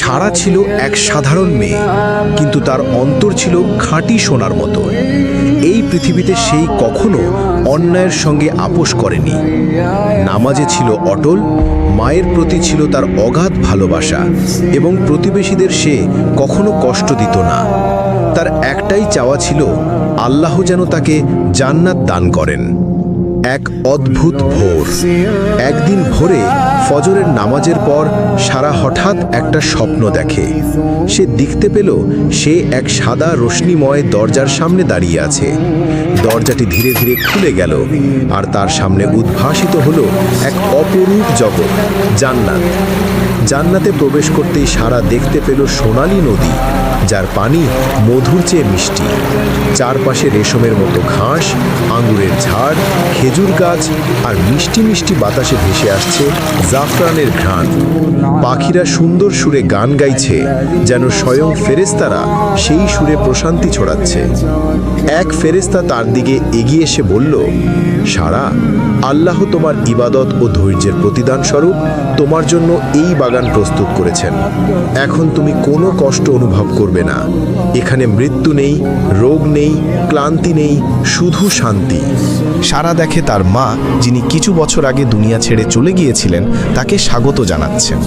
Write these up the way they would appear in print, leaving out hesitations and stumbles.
সারা ছিল এক সাধারণ মেয়ে, কিন্তু তার অন্তর ছিল খাঁটি সোনার মতো। এই পৃথিবীতে সেই কখনো অন্যায়ের সঙ্গে আপোষ করেনি। নামাজে ছিল অটল, মায়ের প্রতি ছিল তার অগাধ ভালোবাসা, এবং প্রতিবেশীদের সে কখনো কষ্ট দিত না। তার একটাই চাওয়া ছিল আল্লাহ যেন তাকে জান্নাত দান করেন। এক অদ্ভুত ভোর, একদিন ভোরে ফজরের নামাজের পর সারা হঠাৎ একটা স্বপ্ন দেখে। সে দেখতে পেল সে এক সাদা রশ্মিময় দরজার সামনে দাঁড়িয়ে আছে। দরজাটি ধীরে ধীরে খুলে গেল, আর তার সামনে উদ্ভাসিত হলো এক অপরূপ জগৎ, জান্নাত। জান্নাতে প্রবেশ করতেই সারা দেখতে পেল সোনালী নদী, যার পানি মধুর চেয়ে মিষ্টি। চারপাশে রেশমের মতো ঘাস, আঙ্গুরের ঝাড়, খেজুর গাছ, আর মিষ্টি মিষ্টি বাতাসে ভেসে আসছে জাফরানের ঘ্রাণ। পাখিরা সুন্দর সুরে গান গাইছে, যেন স্বয়ং ফেরেশতারা সেই সুরে প্রশান্তি ছড়াচ্ছে। এক ফেরেশতা তার দিকে এগিয়ে এসে বলল, সারা, আল্লাহ তোমার ইবাদত ও ধৈর্যের প্রতিদান স্বরূপ তোমার জন্য এই বাগান প্রস্তুত করেছেন। এখন তুমি কোনো কষ্ট অনুভব করবে না। এখানে মৃত্যু নেই, রোগ নেই, ক্লান্তি নেই, শুধু শান্তি। সারা দেখে তার মা, যিনি কিছু বছর আগে দুনিয়া ছেড়ে চলে গিয়েছিলেন, তাকে স্বাগত জানাচ্ছেন।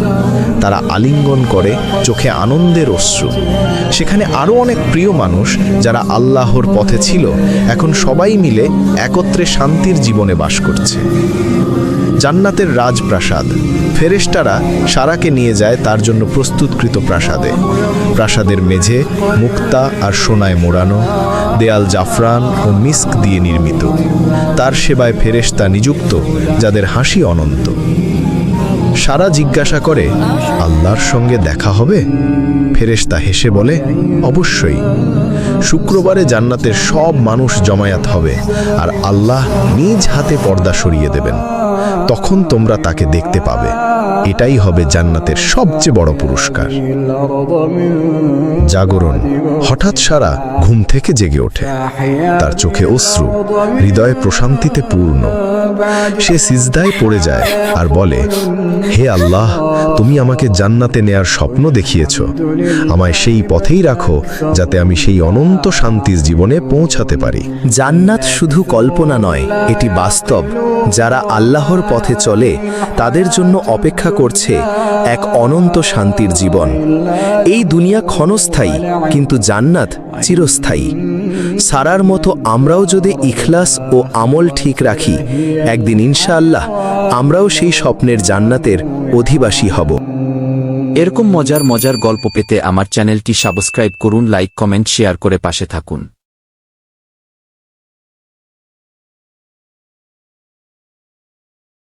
তারা আলিঙ্গন করে, চোখে আনন্দের অশ্রু। সেখানে আরও অনেক প্রিয় মানুষ যারা আল্লাহর পথে ছিল, এখন সবাই মিলে একত্রে শান্তির জীবনে বাস করছে। জান্নাতের রাজপ্রাসাদ। ফেরেশতারা সারাকে নিয়ে যায় তার জন্য প্রস্তুতকৃত প্রাসাদে। প্রাসাদের মেঝে মুক্তা আর সোনায় মোড়ানো, দেয়াল জাফরান ও মিস্ক দিয়ে নির্মিত। তার সেবায় ফেরেশতা নিযুক্ত, যাদের হাসি অনন্ত। সারা জিজ্ঞাসা করে, আল্লাহর সঙ্গে দেখা হবে? ফেরেশতা হেসে বলে, অবশ্যই। শুক্রবারে জান্নাতের সব মানুষ জমায়েত হবে, আর আল্লাহ নিজ হাতে পর্দা সরিয়ে দেবেন। তখন তোমরা তাকে দেখতে পাবে। এটাই হবে জান্নাতের সবচেয়ে বড় পুরস্কার। জাগরণ। হঠাৎ সারা ঘুম থেকে জেগে ওঠে। তার চোখে অশ্রু, হৃদয়ে প্রশান্তিতে পূর্ণ। সে সিজদায় পড়ে যায় আর বলে, হে আল্লাহ, তুমি আমাকে জান্নাতে নেয়ার স্বপ্ন দেখিয়েছ। আমায় সেই পথেই রাখো, যাতে আমি সেই অনন্ত শান্তির জীবনে পৌঁছাতে পারি। জান্নাত শুধু কল্পনা নয়, এটি বাস্তব। যারা আল্লাহর পথে চলে, তাদের জন্য অপেক্ষা করছে এক অনন্ত শান্তির জীবন। এই দুনিয়া ক্ষণস্থায়ী, কিন্তু জান্নাত চিরস্থায়ী। সারার মতো আমরাও যদি ইখলাস ও আমল ঠিক রাখি, একদিন ইনশাআল্লাহ আমরাও সেই স্বপ্নের জান্নাতের অধিবাসী হব। এরকম মজার মজার গল্প পেতে আমার চ্যানেলটি সাবস্ক্রাইব করুন, লাইক, কমেন্ট, শেয়ার করে পাশে থাকুন।